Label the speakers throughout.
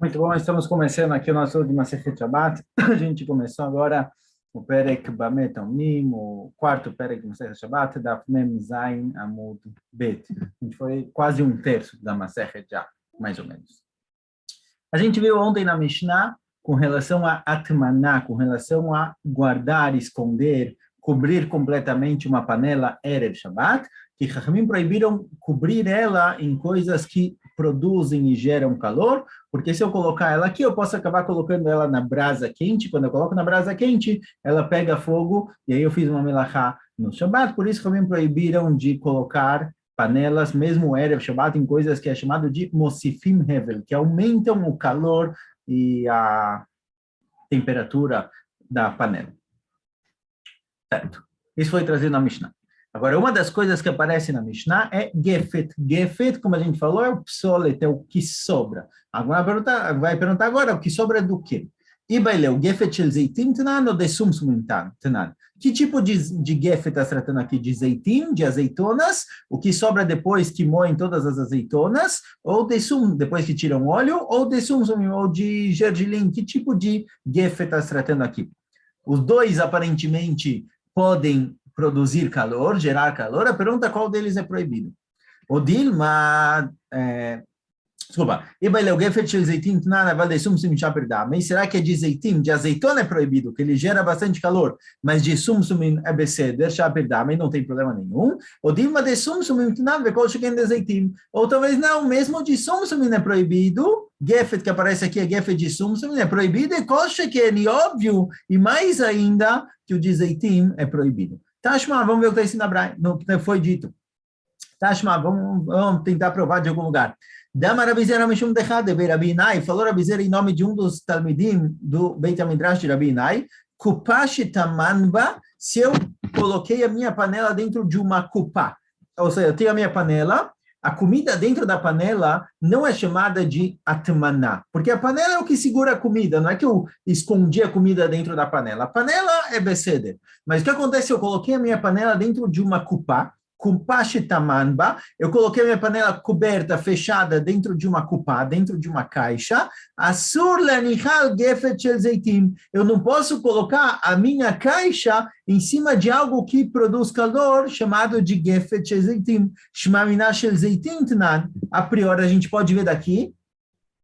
Speaker 1: Muito bom, estamos começando aqui o nosso último Masechet Shabbat. A gente começou agora o Perek Bamet Omnim, o quarto Perek Masechet Shabbat, da Mem Zayin Amud Bet. A gente foi quase um terço da Masechet já, mais ou menos. A gente viu ontem na Mishnah com relação a Atmaná, com relação a guardar, esconder, cobrir completamente uma panela Erev Shabbat, que Chachamim proibiram cobrir ela em coisas que produzem e geram calor, porque se eu colocar ela aqui, eu posso acabar colocando ela na brasa quente. Quando eu coloco na brasa quente, ela pega fogo, e aí eu fiz uma melachá no Shabbat. Por isso Chachamim proibiram de colocar panelas, mesmo o Erev Shabbat, em coisas que é chamado de Mosifim Hevel, que aumentam o calor e a temperatura da panela. Certo. Isso foi trazido na Mishnah. Agora, uma das coisas que aparece na Mishnah é Gefet. Gefet, como a gente falou, é o psolet, é o que sobra. Agora vai perguntar agora, o que sobra do quê? Ibaileu, Gefet shel zeitim tanan ou de sumsumim tanan? Que tipo de Gefet está tratando aqui? De zeitim, de azeitonas, o que sobra depois que moem todas as azeitonas, ou de sum, depois que tiram óleo, ou de sumsumim, ou de gergelim? Que tipo de Gefet está tratando aqui? Os dois, aparentemente, podem produzir calor, gerar calor. A pergunta é qual deles é proibido. O Dilma, desculpa, mas será que é de zeitim, de azeitona é proibido, que ele gera bastante calor, mas de sumsumim é beseder, mas não tem problema nenhum. O Dilma de sumsumim de zeitim, ou talvez não, mesmo de sumsumim é proibido. Gefet que aparece aqui é Gefet de sumsumim é proibido, e Kolsheken, óbvio, e mais ainda que o de zeitim é proibido. Tashma, vamos ver o que está escrito na Braille, no que foi dito. Tashma, vamos tentar provar de algum lugar. Dama Rabizera Mishum Dechade, Rabi Inai, falou Rabizera em nome de um dos Talmidim do Beit HaMidrash de Rabi Inai, Kupashi Tamanba, se eu coloquei a minha panela dentro de uma kupá, ou seja, eu tenho a minha panela, a comida dentro da panela não é chamada de atmaná, porque a panela é o que segura a comida, não é que eu escondi a comida dentro da panela. A panela é beseder. Mas o que acontece se eu coloquei a minha panela dentro de uma kupá, Kumpashitamanba, eu coloquei a minha panela coberta, fechada, dentro de uma kupá, dentro de uma caixa, Asur lanihal gefet shel zeitim, eu não posso colocar a minha caixa em cima de algo que produz calor, chamado de gefet shel zeitim, shmamina shel zeitim tnan. A priori, a gente pode ver daqui,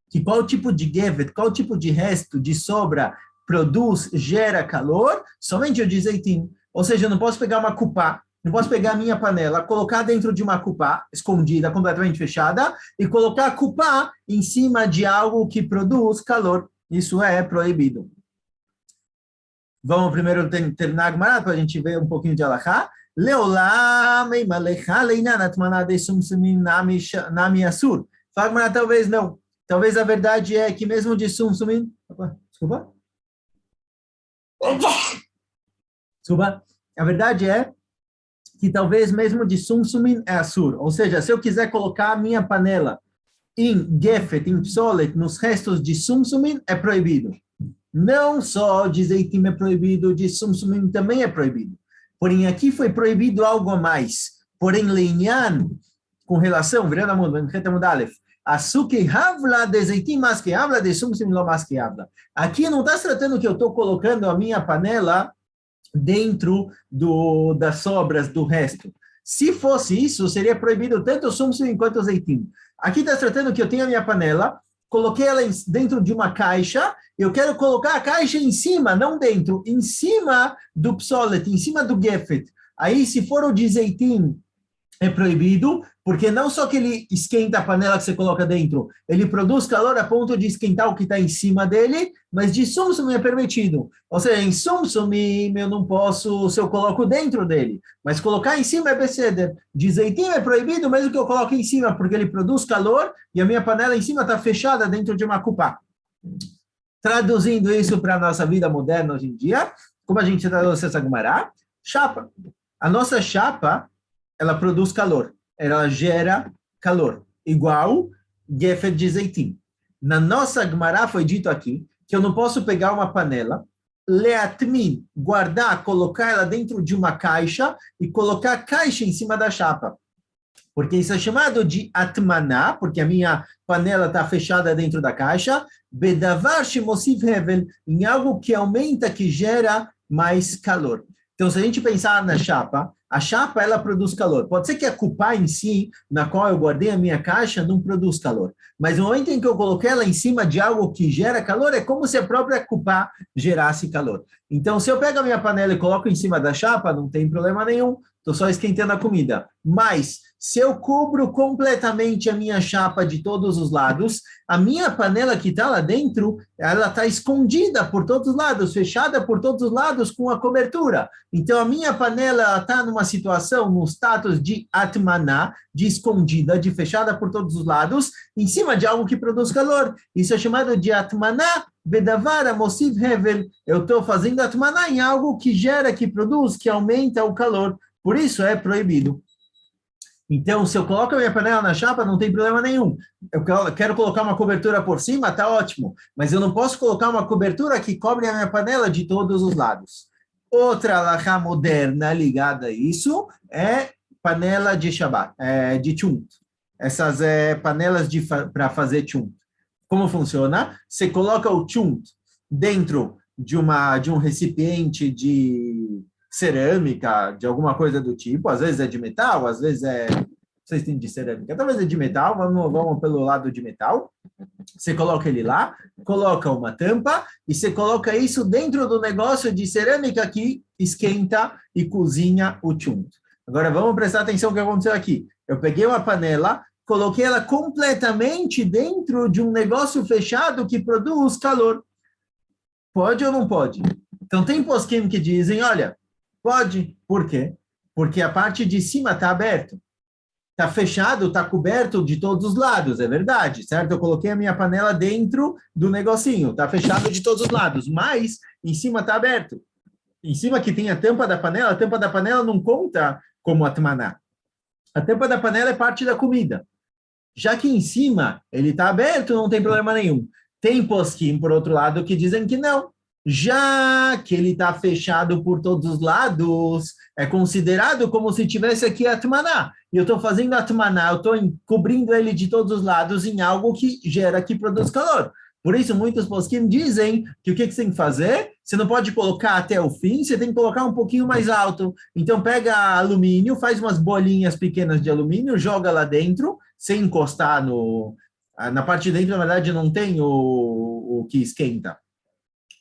Speaker 1: que qual tipo de gefet, qual tipo de resto, de sobra, produz, gera calor, somente o de zeitim. Ou seja, eu não posso pegar uma kupá, não posso pegar a minha panela, colocar dentro de uma kupá, escondida, completamente fechada, e colocar a kupá em cima de algo que produz calor. Isso é proibido. Vamos primeiro terminar a Gemara, para a gente ver um pouquinho de Alachá. Leolam eimalecha leinanat manade sumsumim nami asur. Fala, Gemara, talvez não. Talvez a verdade é que mesmo de sumsumim... Desculpa. Desculpa. A verdade é que talvez mesmo de sumsumim é assur. Ou seja, se eu quiser colocar a minha panela em gefet, em psolet, nos restos de sumsumim, é proibido. Não só de zeitim é proibido, de sumsumim também é proibido. Porém, aqui foi proibido algo a mais. Porém, leinyan, com relação, virando a mundo, açúcar havla de zeitim mas que havla, de sumsumim lo mas que havla. Aqui não está se tratando que eu estou colocando a minha panela dentro das sobras do resto. Se fosse isso, seria proibido tanto o sumsum quanto o zeitim. Aqui está tratando que eu tenho a minha panela, coloquei ela dentro de uma caixa, eu quero colocar a caixa em cima, não dentro, em cima do psolet, em cima do gefet. Aí, se for o de zeitim, é proibido, porque não só que ele esquenta a panela que você coloca dentro, ele produz calor a ponto de esquentar o que está em cima dele, mas de sumsum é permitido. Ou seja, em sumsum eu não posso, se eu coloco dentro dele, mas colocar em cima é beseder. De zeitim é proibido, mesmo que eu coloque em cima, porque ele produz calor e a minha panela em cima está fechada dentro de uma kupá. Traduzindo isso para a nossa vida moderna hoje em dia, como a gente traduz essa Gemara? Chapa. A nossa chapa, ela produz calor, ela gera calor, igual gefet de zeitim. Na nossa Gemara foi dito aqui que eu não posso pegar uma panela, leatmin, guardar, colocar ela dentro de uma caixa e colocar a caixa em cima da chapa. porque isso é chamado de atmaná, porque a minha panela está fechada dentro da caixa, bedavar shemosiv hevel, em algo que aumenta, que gera mais calor. Então, se a gente pensar na chapa, a chapa, ela produz calor. Pode ser que a cupá em si, na qual eu guardei a minha caixa, não produz calor. Mas no momento em que eu coloquei ela em cima de algo que gera calor, é como se a própria cupá gerasse calor. Então, se eu pego a minha panela e coloco em cima da chapa, não tem problema nenhum, estou só esquentando a comida. Mas, se eu cubro completamente a minha chapa de todos os lados, a minha panela que está lá dentro, ela está escondida por todos os lados, fechada por todos os lados com a cobertura. Então, a minha panela está numa situação, num status de atmaná, de escondida, de fechada por todos os lados, em cima de algo que produz calor. Isso é chamado de atmaná, bedavar amosiv hevel. Eu estou fazendo atmaná em algo que gera, que produz, que aumenta o calor. Por isso é proibido. Então, se eu coloco a minha panela na chapa, não tem problema nenhum. Eu quero colocar uma cobertura por cima, tá ótimo. Mas eu não posso colocar uma cobertura que cobre a minha panela de todos os lados. Outra alahá moderna ligada a isso é panela de Shabbat, de Tchunt. Essas panelas para fazer Tchunt. Como funciona? Você coloca o Tchunt dentro de um recipiente de cerâmica, de alguma coisa do tipo, às vezes é de metal, às vezes não sei se tem de cerâmica, talvez é de metal, vamos pelo lado de metal. Você coloca ele lá, coloca uma tampa e você coloca isso dentro do negócio de cerâmica que esquenta e cozinha o tchunt. Agora vamos prestar atenção no que aconteceu aqui. Eu peguei uma panela, coloquei ela completamente dentro de um negócio fechado que produz calor. Pode ou não pode? Então tem posquim que dizem, olha, pode. Por quê? Porque a parte de cima está aberta. Está fechado, está coberto de todos os lados, é verdade, certo? Eu coloquei a minha panela dentro do negocinho, está fechado de todos os lados, mas em cima está aberto. Em cima que tem a tampa da panela não conta como atmaná. A tampa da panela é parte da comida. Já que em cima ele está aberto, não tem problema nenhum. Tem posquim, por outro lado, que dizem que não. Já que ele está fechado por todos os lados, é considerado como se tivesse aqui atmaná. E eu estou fazendo atmaná, eu estou cobrindo ele de todos os lados em algo que gera, que produz calor. Por isso, muitos posquim dizem que o que você tem que fazer? Você não pode colocar até o fim, você tem que colocar um pouquinho mais alto. Então, pega alumínio, faz umas bolinhas pequenas de alumínio, joga lá dentro, sem encostar na parte de dentro, na verdade, não tem o que esquenta.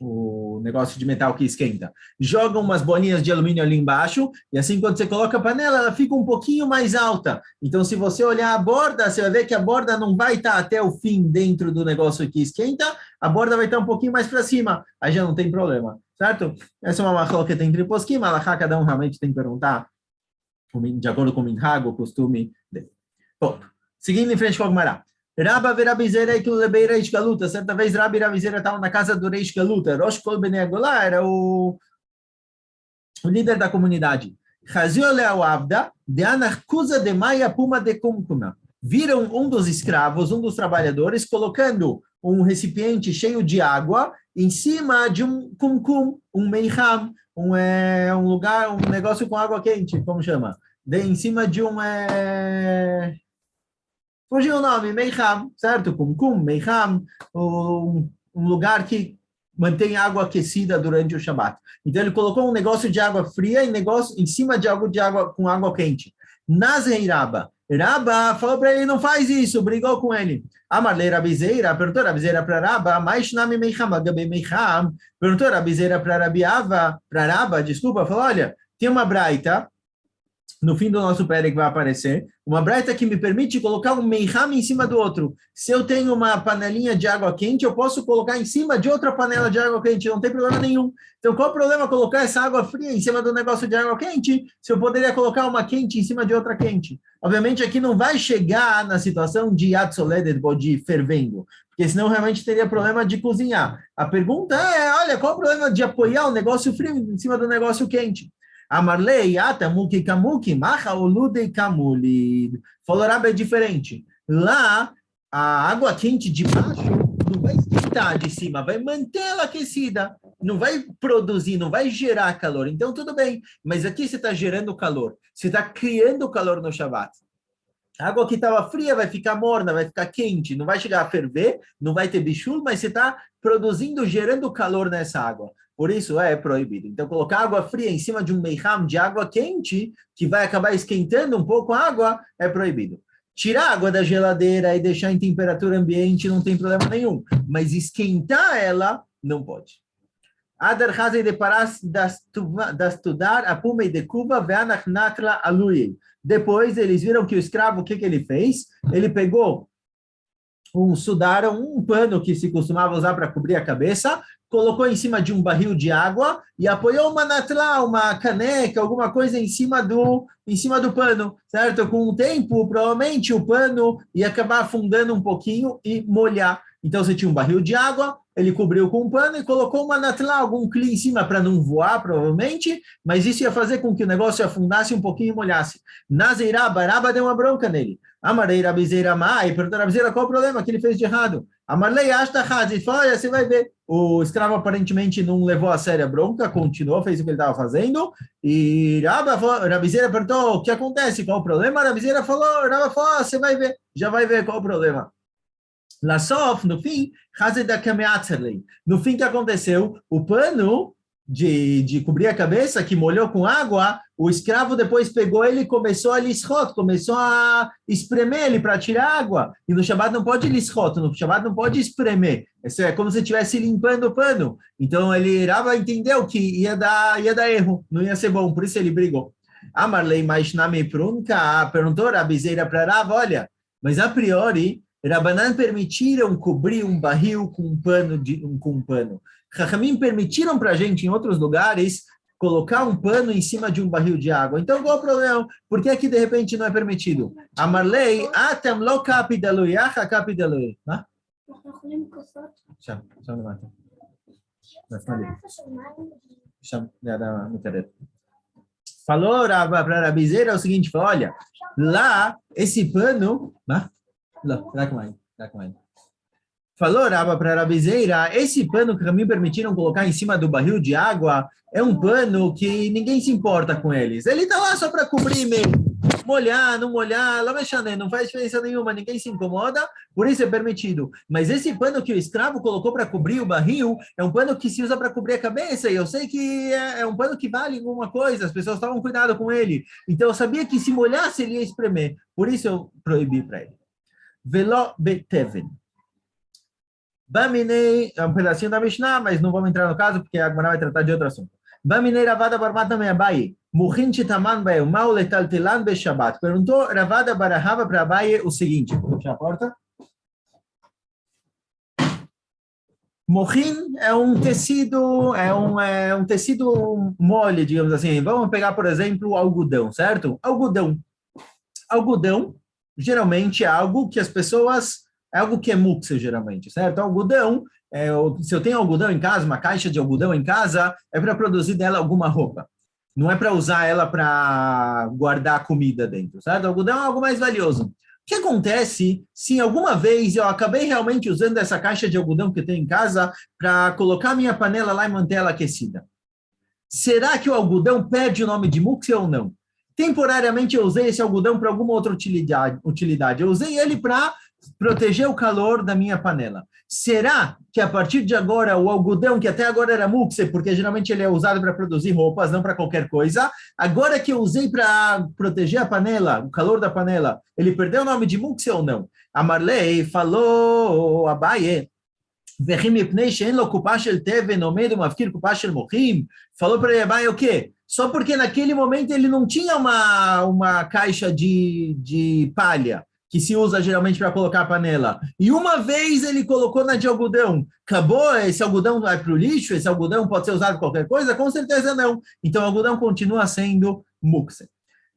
Speaker 1: O negócio de metal que esquenta. Joga umas bolinhas de alumínio ali embaixo, e assim, quando você coloca a panela, ela fica um pouquinho mais alta. Então, se você olhar a borda, você vai ver que a borda não vai estar até o fim dentro do negócio que esquenta, a borda vai estar um pouquinho mais para cima. Aí já não tem problema, certo? Essa é uma machloketa entre posquim, alahá, cada um realmente tem que perguntar de acordo com o minhag, o costume dele. Bom, seguindo em frente com o Gemara. Rabba verabizeira que o lebei Reish Galuta. Certa vez Rabbi Rabizeira estava na casa do Reish Galuta. Rosh Kol Bnei Agolá era o líder da comunidade. Chazio le'au avda de anarcusa de maia puma de kumkuma. Viram um dos escravos, um dos trabalhadores, colocando um recipiente cheio de água em cima de um kumkum, um meiham, um lugar, um negócio com água quente, como chama? Em cima de fugiu o nome, Meiham, certo? Kumkum, Meiham, um lugar que mantém água aquecida durante o Shabat. Então, ele colocou um negócio de água fria em cima de algo de água com água quente. Nazrei Rabba. Rabba falou para ele, não faz isso, brigou com ele. Amarlei Rabizeira, perguntou Rabizeira para Rabba, mais nome Meiham, Agabe Meiham. Perguntou Rabizeira para Rabba, desculpa, falou, olha, tem uma braita, no fim do nosso pérez que vai aparecer, uma braita que me permite colocar um meiham em cima do outro. Se eu tenho uma panelinha de água quente, eu posso colocar em cima de outra panela de água quente, não tem problema nenhum. Então, qual o problema colocar essa água fria em cima do negócio de água quente, se eu poderia colocar uma quente em cima de outra quente? Obviamente, aqui não vai chegar na situação de yatsoledet, de fervendo, porque senão realmente teria problema de cozinhar. A pergunta é, olha, qual o problema de apoiar o negócio frio em cima do negócio quente? Amarlei, atamuki kamuki, macha oludei kamuli. Falou, Rabbi, é diferente. Lá, a água quente de baixo não vai esquentar de cima, vai manter ela aquecida. Não vai produzir, não vai gerar calor. Então, tudo bem. Mas aqui você está gerando calor. Você está criando calor no Shabat. A água que estava fria vai ficar morna, vai ficar quente, não vai chegar a ferver, não vai ter bichul, mas você está produzindo, gerando calor nessa água. Por isso é proibido. Então, colocar água fria em cima de um meiham de água quente, que vai acabar esquentando um pouco a água, é proibido. Tirar a água da geladeira e deixar em temperatura ambiente não tem problema nenhum, mas esquentar ela não pode. Adar Hazei de Paras das Tudar, Apumei de Cuba, Veanach Nakla Aluyei. Depois eles viram que o escravo, o que ele fez? Ele pegou um sudar, um pano que se costumava usar para cobrir a cabeça, colocou em cima de um barril de água e apoiou uma natla, uma caneca, alguma coisa em cima do pano, certo? Com o tempo, provavelmente o pano ia acabar afundando um pouquinho e molhar. Então, você tinha um barril de água, ele cobriu com um pano e colocou uma natla, algum cli em cima para não voar, provavelmente, mas isso ia fazer com que o negócio afundasse um pouquinho e molhasse. Nazeirá, Baraba deu uma bronca nele. Amarei Rabizeira Mai, perguntou Rabizeira qual o problema que ele fez de errado. Amarlei Ashta Hazit, falou, olha, você vai ver. O escravo aparentemente não levou a sério a bronca, continuou, fez o que ele estava fazendo, e Rabizeira perguntou, o que acontece, qual o problema? Rabizeira falou, Rabba falou, você vai ver, já vai ver qual o problema. Lassof, no fim, no fim, o que aconteceu? O pano de cobrir a cabeça, que molhou com água, o escravo depois pegou ele e começou a lishot, começou a espremer ele para tirar água. E no Shabbat não pode lishot, no Shabbat não pode espremer. Isso é como se estivesse limpando o pano. Então ele Rava entendeu que ia dar erro, não ia ser bom, por isso ele brigou. Amarlei Maishnami Prunka perguntou a bizeira para Rava, olha, mas a priori Rabanan permitiram cobrir um barril com um pano. Chachamim permitiram para a gente, em outros lugares, colocar um pano em cima de um barril de água. Então, qual o problema? Por que aqui, de repente, não é permitido? Amarlei, atem lo kapidalui, acha kapidalui. Falou para a Rabizeira o seguinte, falou, olha, lá, esse pano... Falou Raba para a Rabizeira, esse pano que me permitiram colocar em cima do barril de água é um pano que ninguém se importa com eles. Ele está lá só para cobrir mesmo. Molhar, não molhar, não faz diferença nenhuma, ninguém se incomoda, por isso é permitido. Mas esse pano que o escravo colocou para cobrir o barril é um pano que se usa para cobrir a cabeça, e eu sei que é um pano que vale alguma coisa, as pessoas tomam cuidado com ele. Então eu sabia que se molhasse ele ia espremer, por isso eu proibi para ele. Velo beteven. Baminei, é um pedacinho da Mishnah, mas não vamos entrar no caso, porque a Gemara vai tratar de outro assunto. Baminei Ravada Barmata Meabai, Muhin Chitaman Bae, Mau Letaltelan Be Shabbat. Perguntou Ravada Barahava para Abai o seguinte: vou fechar a porta. Mohin é um tecido, um tecido mole, digamos assim. Vamos pegar, por exemplo, o algodão, certo? Algodão, geralmente é algo que as pessoas, é algo que é mukse, geralmente, certo? Algodão, se eu tenho algodão em casa, uma caixa de algodão em casa, é para produzir dela alguma roupa. Não é para usar ela para guardar comida dentro, certo? Algodão é algo mais valioso. O que acontece se alguma vez eu acabei realmente usando essa caixa de algodão que eu tenho em casa para colocar minha panela lá e manter ela aquecida? Será que o algodão perde o nome de mukse ou não? Temporariamente eu usei esse algodão para alguma outra utilidade. Eu usei ele para proteger o calor da minha panela. Será que a partir de agora o algodão, que até agora era mukse, porque geralmente ele é usado para produzir roupas, não para qualquer coisa, agora que eu usei para proteger a panela, o calor da panela, ele perdeu o nome de mukse ou não? A Marley falou, Abaye, falou para ele, Abaye, o quê? Só porque naquele momento ele não tinha uma caixa de palha, que se usa geralmente para colocar a panela. E uma vez ele colocou na de algodão. Acabou? Esse algodão vai para o lixo? Esse algodão pode ser usado para qualquer coisa? Com certeza não. Então o algodão continua sendo mukse.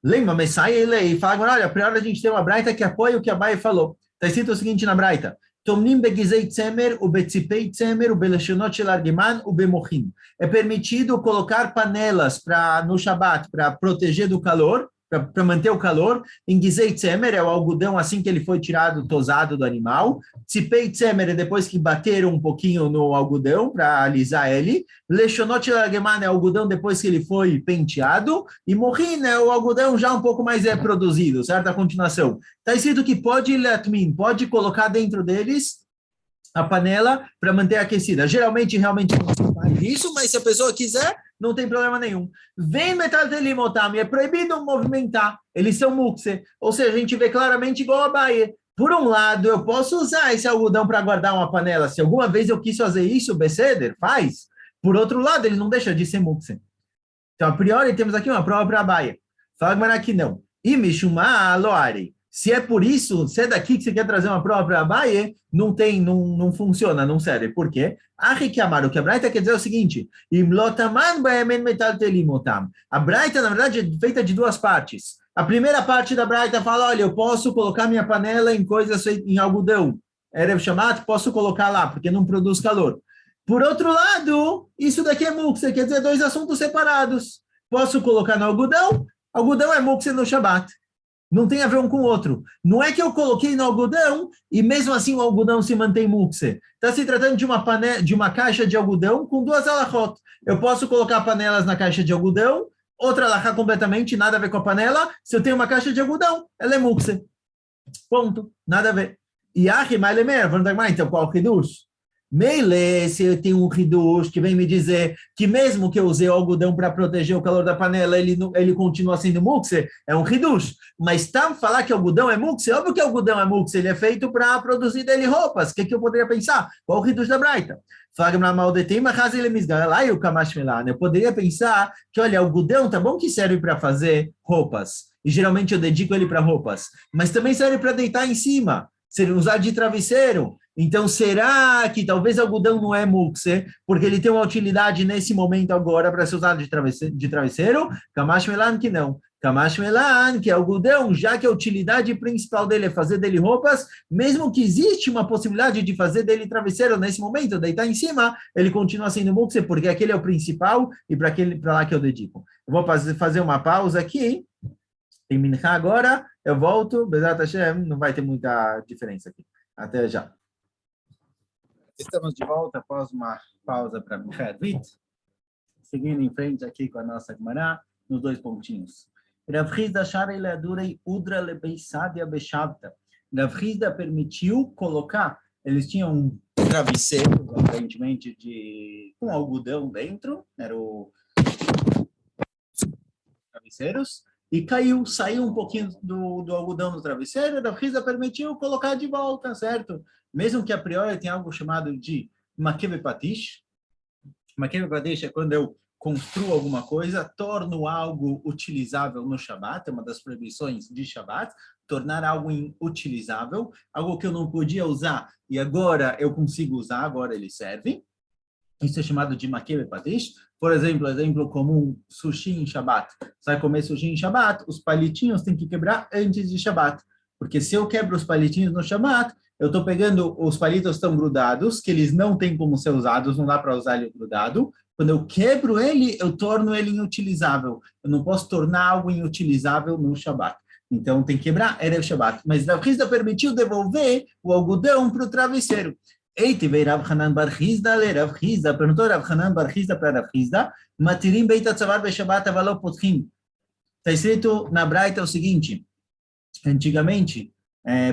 Speaker 1: Lembra, Messiah e lei. Fala, olha, para a gente ter uma braita que apoia o que a Abai falou. Está escrito o seguinte na braita. Tomnim begizei tzemer, o betzipei tzemer, o beleshonot shel argiman, o bemochin. É permitido colocar panelas no Shabat para proteger do calor, para manter o calor. Em Gizei Tzemer, é o algodão assim que ele foi tirado, tosado do animal. Tzipei Tzemer é depois que bateram um pouquinho no algodão para alisar ele. Leshonot Lageman é o algodão depois que ele foi penteado. E Mohin é o algodão já um pouco mais produzido, certo? A continuação. Está escrito que pode pode colocar dentro deles a panela para manter aquecida. Geralmente, realmente não se faz isso, mas se a pessoa quiser, não tem problema nenhum. Vem metal de limotam, é proibido movimentar, eles são mukse, ou seja, a gente vê claramente igual a Bahia. Por um lado, eu posso usar esse algodão para guardar uma panela, se alguma vez eu quis fazer isso, o Beceder faz. Por outro lado, ele não deixa de ser mukse. Então, a priori, temos aqui uma prova para a Bahia. Fala aqui não. E Mishuma Loari. Se é por isso, se é daqui que você quer trazer uma prova para a Bahia, não funciona, não serve. Por quê? O que a Braita quer dizer é o seguinte: a Braita, na verdade, é feita de duas partes. A primeira parte da Braita fala, olha, eu posso colocar minha panela em coisas em algodão. Erev Shamat, posso colocar lá, porque não produz calor. Por outro lado, isso daqui é mukse, quer dizer, dois assuntos separados. Posso colocar no algodão é mukse no Shabat. Não tem a ver um com o outro. Não é que eu coloquei no algodão e mesmo assim o algodão se mantém mukse. Está se tratando de uma caixa de algodão com duas alachot. Eu posso colocar panelas na caixa de algodão, outra alachá completamente, nada a ver com a panela. Se eu tenho uma caixa de algodão, ela é mukse. Ponto. Nada a ver. E então qual o hidush? Meile, se eu tenho um hidush que vem me dizer que mesmo que eu usei o algodão para proteger o calor da panela, ele continua sendo mukse, é um hidush. Mas falar que algodão é mukse, óbvio que algodão é mukse, ele é feito para produzir dele roupas. O que eu poderia pensar? Qual o hidush da Braita? Eu poderia pensar que, olha, algodão tá bom que serve para fazer roupas, e geralmente eu dedico ele para roupas, mas também serve para deitar em cima, usar de travesseiro. Então, será que talvez algodão não é mukse, porque ele tem uma utilidade nesse momento agora para ser usado de travesseiro? Kamash Melan que não. Kamash Melan, que é algodão, já que a utilidade principal dele é fazer dele roupas, mesmo que existe uma possibilidade de fazer dele travesseiro nesse momento, deitar em cima, ele continua sendo mukse, porque aquele é o principal e para lá que eu dedico. Eu vou fazer uma pausa aqui. Terminar agora, eu volto. Bezat Hashem, não vai ter muita diferença aqui. Até já. Estamos de volta após uma pausa para Michael. Seguindo em frente aqui com a nossa Gemara, nos dois pontinhos. Rav Hizda Sharei Leadurei Udra Lebeisadia Beshavta. Rav Hizda permitiu colocar, eles tinham um travesseiro, aparentemente, com algodão dentro, eram travesseiros, e saiu um pouquinho do algodão no travesseiro, Rav Hizda permitiu colocar de volta, certo? Mesmo que a priori tem algo chamado de makeve patish. Makeve patish é quando eu construo alguma coisa, torno algo utilizável no Shabat, é uma das proibições de Shabat, tornar algo inutilizável, algo que eu não podia usar e agora eu consigo usar, agora ele serve. Isso é chamado de makeve patish. Por exemplo comum, sushi em Shabat. Você vai comer sushi em Shabat, os palitinhos tem que quebrar antes de Shabat. Porque se eu quebro os palitinhos no Shabat, eu estou pegando, os palitos estão grudados, que eles não têm como ser usados, não dá para usar ele grudado. Quando eu quebro ele, eu torno ele inutilizável. Eu não posso tornar algo inutilizável no Shabat. Então, tem que quebrar Erev Shabat. Mas Rav Hizda permitiu devolver o algodão para o travesseiro. Eite veio Rav Hanan bar Hizda le Rav Hizda. Perguntou Rav Hanan bar Hizda para Rav Hizda. Matirim beit atzavar be-Shabat avalo potchim. Está escrito na Braita o seguinte. Antigamente,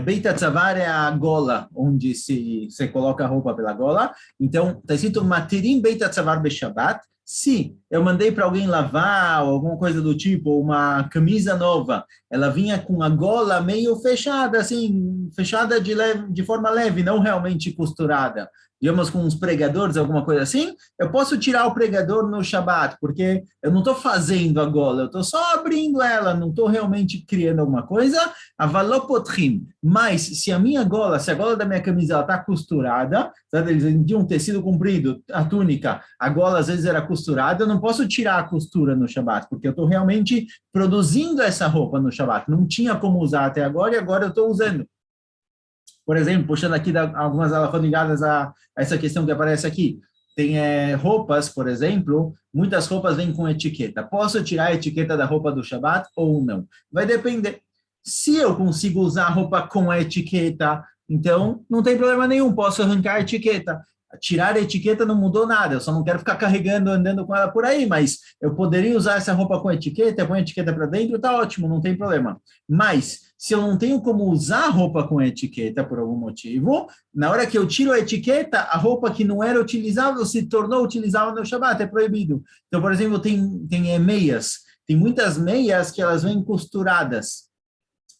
Speaker 1: Beit Atzavar é a gola, onde você coloca a roupa pela gola. Então, está escrito Matirim Beit Atzavar be-Shabat. Se eu mandei para alguém lavar, ou alguma coisa do tipo, uma camisa nova, ela vinha com a gola meio fechada, assim, fechada de forma leve, não realmente costurada. Digamos, com uns pregadores, alguma coisa assim, eu posso tirar o pregador no Shabat, porque eu não estou fazendo a gola, eu estou só abrindo ela, não estou realmente criando alguma coisa. Avalopotrim. Mas se a gola da minha camisa está costurada, sabe, eles tinham um tecido comprido, a túnica, a gola às vezes era costurada, eu não posso tirar a costura no Shabat, porque eu estou realmente produzindo essa roupa no Shabat. Não tinha como usar até agora e agora eu estou usando. Por exemplo, puxando aqui algumas alahot ligadas a essa questão que aparece aqui. Tem roupas, por exemplo, muitas roupas vêm com etiqueta. Posso tirar a etiqueta da roupa do Shabat ou não? Vai depender. Se eu consigo usar a roupa com a etiqueta, então não tem problema nenhum, posso arrancar a etiqueta. Tirar a etiqueta não mudou nada, eu só não quero ficar carregando, andando com ela por aí, mas eu poderia usar essa roupa com etiqueta, põe a etiqueta para dentro, tá ótimo, não tem problema. Mas, se eu não tenho como usar a roupa com etiqueta por algum motivo, na hora que eu tiro a etiqueta, a roupa que não era utilizável se tornou utilizável no Shabat, é proibido. Então, por exemplo, tem meias, tem muitas meias que elas vêm costuradas,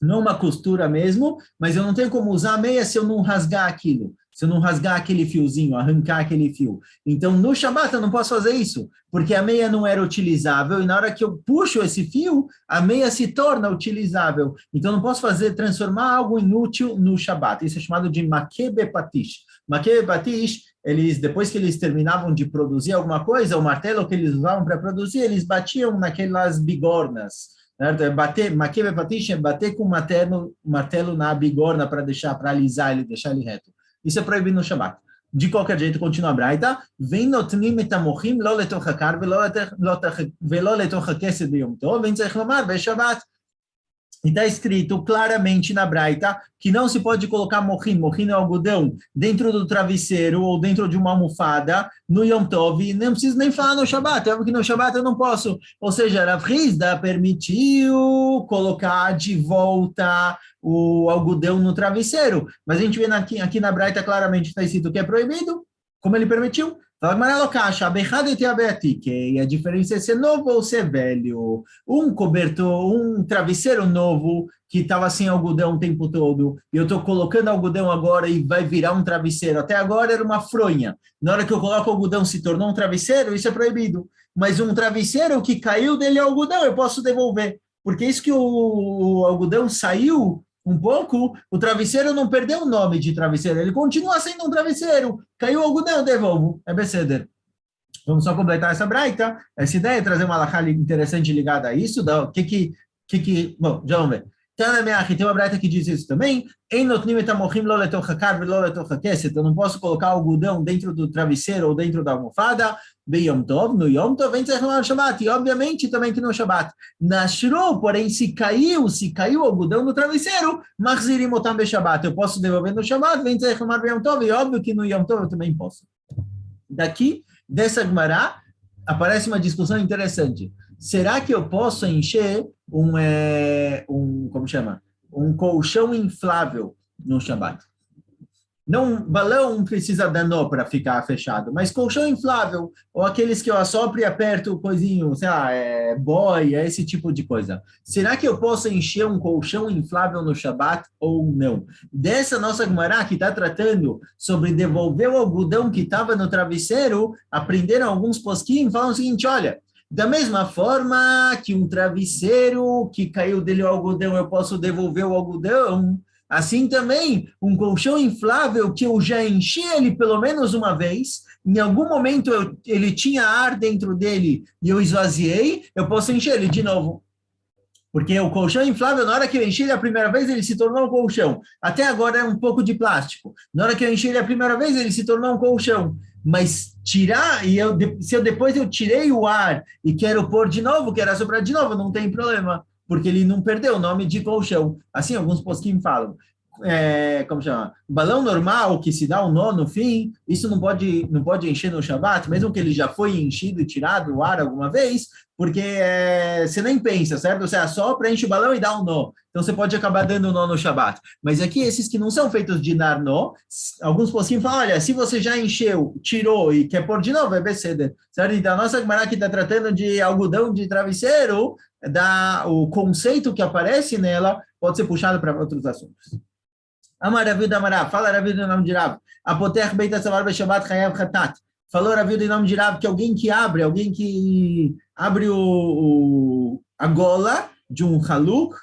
Speaker 1: não uma costura mesmo, mas eu não tenho como usar a meia se eu não rasgar aquilo, se eu não rasgar aquele fiozinho, arrancar aquele fio. Então, no Shabat eu não posso fazer isso, porque a meia não era utilizável, e na hora que eu puxo esse fio, a meia se torna utilizável. Então, eu não posso transformar algo inútil no Shabat. Isso é chamado de makebe patish. Makebe patish, depois que eles terminavam de produzir alguma coisa, o martelo que eles usavam para produzir, eles batiam naquelas bigornas, bater, makebe patish é bater com martelo na bigorna para alisar ele, deixar ele reto. Isso é proibido no Shabat. De qualquer jeito, continua a Braita. Vem notnim et amochim lo letoch hakar velo letoch hakesed biyom tov, vem tzarich lomar beShabat. E está escrito claramente na Braita que não se pode colocar mochim é algodão, dentro do travesseiro ou dentro de uma almofada no Yom Tov, e não preciso nem falar no Shabat, é porque no Shabat eu não posso. Ou seja, Rav Hizda permitiu colocar de volta o algodão no travesseiro, mas a gente vê aqui na Braita claramente está escrito que é proibido, como ele permitiu. Que a diferença é ser novo ou ser velho. Um cobertor, um travesseiro novo que estava sem algodão o tempo todo, e eu estou colocando algodão agora e vai virar um travesseiro. Até agora era uma fronha. Na hora que eu coloco algodão se tornou um travesseiro, isso é proibido. Mas um travesseiro que caiu dele algodão, eu posso devolver. Porque isso que o algodão saiu um pouco, o travesseiro não perdeu o nome de travesseiro, ele continua sendo um travesseiro. Caiu o algodão, eu devolvo. É Beseder. Vamos só completar essa braita. Essa ideia é trazer uma alahá interessante ligada a isso. Bom, já vamos ver. Tem uma braita que diz isso também. Eu não posso colocar algodão dentro do travesseiro ou dentro da almofada. No Yom Tov, vem no Shabbat. E obviamente também que no Shabbat. Nashro, porém, se caiu o algodão no travesseiro, Machzirim otam beShabbat. Eu posso devolver no Shabbat, vem no Yom Tov. E óbvio que no Yom Tov eu também posso. Daqui, dessa Gemara, aparece uma discussão interessante. Será que eu posso encher como chama? Um colchão inflável no Shabat? Não, balão precisa dar nó para ficar fechado, mas colchão inflável, ou aqueles que eu assopro e aperto coisinho, sei lá, boia, esse tipo de coisa. Será que eu posso encher um colchão inflável no Shabat ou não? Dessa nossa Gemara que está tratando sobre devolver o algodão que estava no travesseiro, aprenderam alguns posquim, falam o seguinte, olha, da mesma forma que um travesseiro que caiu dele o algodão, eu posso devolver o algodão, assim também, um colchão inflável que eu já enchi ele pelo menos uma vez, em algum momento ele tinha ar dentro dele e eu esvaziei, eu posso encher ele de novo. Porque o colchão inflável, na hora que eu enchi ele a primeira vez, ele se tornou um colchão. Até agora é um pouco de plástico. Na hora que eu enchi ele a primeira vez, ele se tornou um colchão. Mas tirar, se depois eu tirei o ar e quero pôr de novo, quero assoprar de novo, não tem problema, porque ele não perdeu o nome de colchão. Assim, alguns posquim falam. Como chama? Balão normal, que se dá um nó no fim, isso não pode encher no Shabat, mesmo que ele já foi enchido e tirado o ar alguma vez, porque você nem pensa, certo? Você assopra, enche o balão e dá um nó. Então você pode acabar dando nó no Shabat. Mas aqui, esses que não são feitos de dar nó, alguns posquim falam, olha, se você já encheu, tirou e quer pôr de novo, é Beseder. Certo? Então a nossa Gemara aqui está tratando de algodão de travesseiro, o conceito que aparece nela pode ser puxado para outros assuntos. Amar Rav Yuda Amarav, fala Rav Yuda em nome de Rav. Apoter Beit HaSavar BeShabbat Chayav Chatat. Falou Rav Yuda em nome de Rav que alguém que abre a gola de um haluk,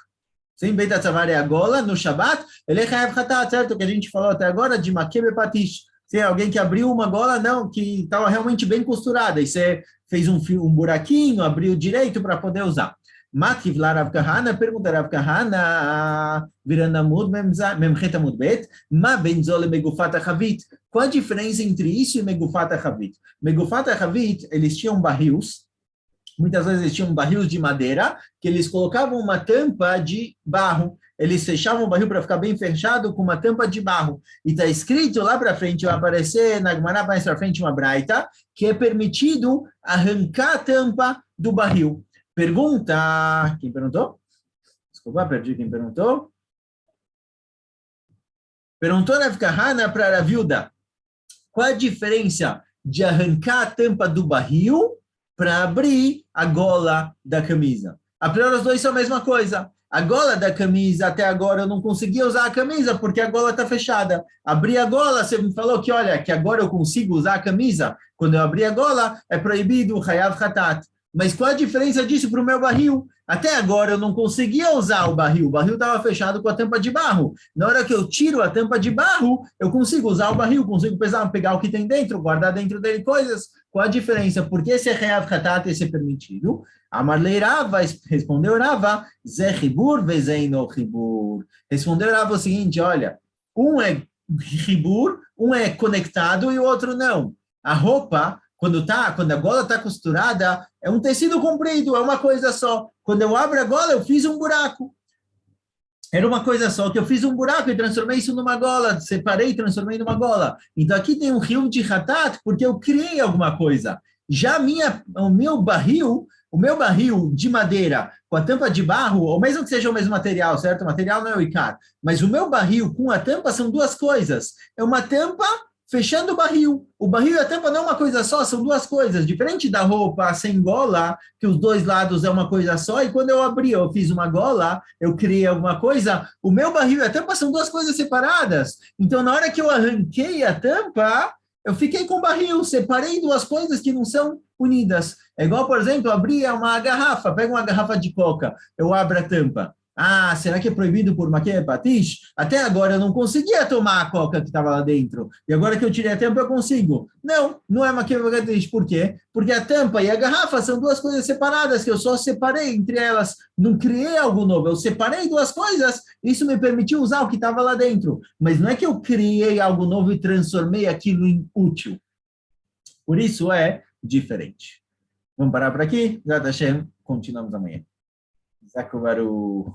Speaker 1: sem Beit HaSavar é a gola, no Shabbat, ele é Chayav Chatat, certo? Que a gente falou até agora de Makebe Patish. Se alguém que abriu uma gola, não, que estava realmente bem costurada, e você fez um buraquinho, abriu direito para poder usar. Mativ lá Rav Kahana, pergunta Rav Kahana, virando Amud, Memchet Amud Bet, Ma benzole begufat achavit. Qual a diferença entre isso e Megufat Havit? Megufat Havit, eles tinham barris, muitas vezes eles tinham barris de madeira, que eles colocavam uma tampa de barro. Eles fechavam o barril para ficar bem fechado com uma tampa de barro. E está escrito lá para frente, vai aparecer na Gemara mais para frente uma braita, que é permitido arrancar a tampa do barril. Pergunta, quem perguntou? Desculpa, perdi quem perguntou. Perguntou Rav Kahana para a viúva, qual a diferença de arrancar a tampa do barril para abrir a gola da camisa? A priori, os dois são a mesma coisa. A gola da camisa, até agora, eu não conseguia usar a camisa porque a gola está fechada. Abrir a gola, você me falou que, olha, que agora eu consigo usar a camisa. Quando eu abrir a gola, é proibido, Hayav Hatat. Mas qual a diferença disso para o meu barril? Até agora eu não conseguia usar o barril estava fechado com a tampa de barro. Na hora que eu tiro a tampa de barro, eu consigo usar o barril, consigo pegar o que tem dentro, guardar dentro dele coisas. Qual a diferença? Por que esse é Hayav Hatat, esse é permitido? A Marlei Rava respondeu Rava, Zé Ribur, Vezeino Ribur. Respondeu Rava o seguinte, olha, um é Ribur, um é conectado e o outro não. A roupa, quando a gola está costurada, é um tecido comprido, é uma coisa só. Quando eu abro a gola, eu fiz um buraco. Era uma coisa só, que eu fiz um buraco e transformei isso numa gola, separei e transformei numa gola. Então aqui tem um rio de hatat, porque eu criei alguma coisa. Já o meu barril de madeira com a tampa de barro, ou mesmo que seja o mesmo material, certo? O material não é o Icar, mas o meu barril com a tampa são duas coisas. É uma tampa fechando o barril. O barril e a tampa não é uma coisa só, são duas coisas. Diferente da roupa sem gola, que os dois lados é uma coisa só, e quando eu abri, eu fiz uma gola, eu criei alguma coisa, o meu barril e a tampa são duas coisas separadas. Então, na hora que eu arranquei a tampa, eu fiquei com o barril, separei duas coisas que não são unidas. É igual, por exemplo, abrir uma garrafa, pega uma garrafa de coca, eu abro a tampa. Ah, será que é proibido por maquia patish? Até agora eu não conseguia tomar a coca que estava lá dentro. E agora que eu tirei a tampa, eu consigo. Não, não é maquia patish. Por quê? Porque a tampa e a garrafa são duas coisas separadas, que eu só separei entre elas. Não criei algo novo. Eu separei duas coisas, isso me permitiu usar o que estava lá dentro. Mas não é que eu criei algo novo e transformei aquilo em útil. Por isso é diferente. Vamos parar por aqui? Zat Hashem, continuamos amanhã. Zakubaru.